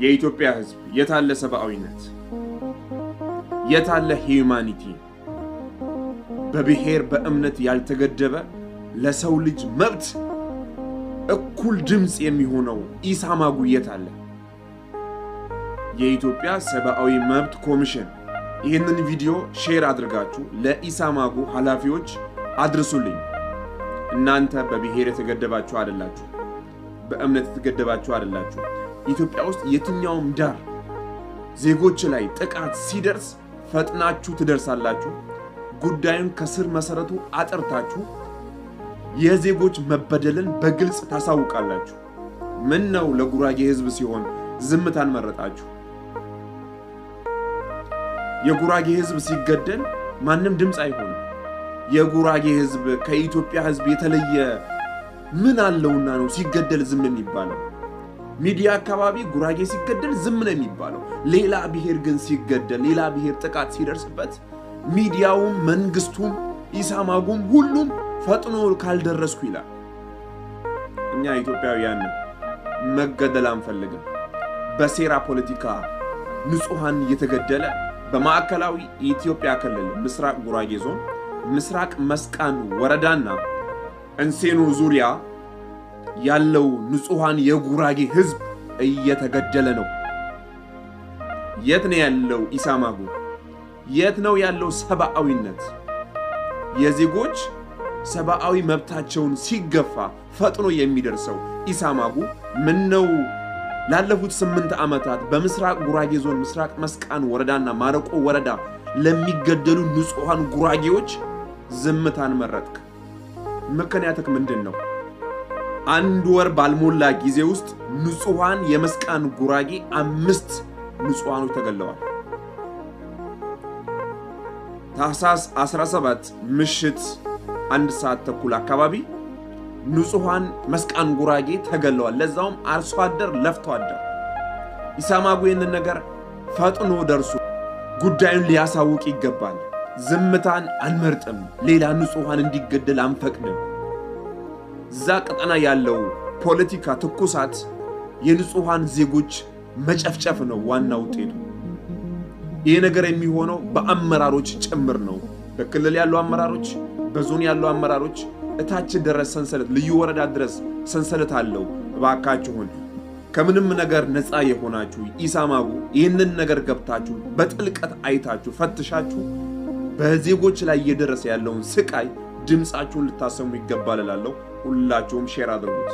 የኢትዮጵያ ህዝብ የታለ ሰብአዊነት? የታለ ሂዩማኒቲ? በብሔር በእምነት ያልተገደበ ለሰው ልጅ መብት እኩል ድምጽ የሚሆነው ኢሳማጉ የታለ? የኢትዮጵያ ሰብአዊ መብት ኮሚሽን ይህንን ቪዲዮ ሼር አድርጋችሁ ለኢሳማጉ ኃላፊዎች አድርሱልኝ። እናንተ በብሔር የተገደባችሁ አይደላችሁ፣ በእምነት የተገደባችሁ አይደላችሁ። ኢትዮጵያ ውስጥ የትኛውም ዳር ዜጎች ላይ ጥቃት ሲደርስ ፈጥናችሁ ትደርሳላችሁ። ጉዳዩን ከስር መሰረቱ አጥርታችሁ የዜጎች መበደልን በግልጽ ታሳውቃላችሁ። ምን ነው ለጉራጌ ህዝብ ሲሆን ዝምታን መረጣችሁ? የጉራጌ ህዝብ ሲገደል ማንም ድምጽ አይሆንም። የጉራጌ ህዝብ ከኢትዮጵያ ህዝብ የተለየ ምን አለውና ነው ሲገደል ዝም የሚባለው? ሚዲያ አካባቢ ጉራጌ ሲገደል ዝም ነው የሚባለው። ሌላ ብሔር ግን ሲገደል፣ ሌላ ብሔር ጥቃት ሲደርስበት ሚዲያውም መንግስቱም ኢሳማጉም ሁሉም ፈጥኖ ካልደረስኩ ይላል። እኛ ኢትዮጵያውያን መገደል አንፈልግም። በሴራ ፖለቲካ ንጹሃን እየተገደለ በማዕከላዊ ኢትዮጵያ ክልል ምስራቅ ጉራጌ ዞን ምስራቅ መስቃን ወረዳና እንሴኖ ዙሪያ ያለው ንጹሃን የጉራጌ ህዝብ እየተገደለ ነው። የት ነው ያለው ኢሳማጉ? የት ነው ያለው ሰብአዊነት? የዜጎች ሰብአዊ መብታቸውን ሲገፋ ፈጥኖ የሚደርሰው ኢሳማጉ ምን ነው? ላለፉት 8 ዓመታት በምስራቅ ጉራጌ ዞን ምስራቅ መስቃን ወረዳና ማረቆ ወረዳ ለሚገደሉ ንጹሃን ጉራጌዎች ዝምታን መረጥክ። ምክንያትክ ምንድን ነው? 1 ወር ባልሞላ ጊዜ ውስጥ ንጹሃን የመስቃን ጉራጌ 5 ንጹሃኖች ተገለዋል። ታህሳስ 17 ምሽት 1 ሰዓት ተኩል አካባቢ ንጹሃን መስቃን ጉራጌ ተገለዋል። ለዛውም አርሶ አደር ለፍቶ አደር። ኢሳማጉ ይህንን ነገር ፈጥኖ ደርሶ ጉዳዩን ሊያሳውቅ ይገባል። ዝምታን አንመርጥም። ሌላ ንጹሃን እንዲገደል አንፈቅድም። እዛ ቀጠና ያለው ፖለቲካ ትኩሳት የንጹሃን ዜጎች መጨፍጨፍ ነው ዋና ውጤቱ። ይህ ነገር የሚሆነው በአመራሮች ጭምር ነው። በክልል ያሉ አመራሮች፣ በዞን ያሉ አመራሮች እታች ድረስ ሰንሰለት ልዩ ወረዳ ድረስ ሰንሰለት አለው። እባካችሁን ከምንም ነገር ነፃ የሆናችሁ ኢሳማጉ ይህንን ነገር ገብታችሁ በጥልቀት አይታችሁ ፈትሻችሁ በዜጎች ላይ እየደረሰ ያለውን ስቃይ ድምፃችሁን ልታሰሙ ይገባል እላለሁ። ሁላችሁም ሼር አድርጉት።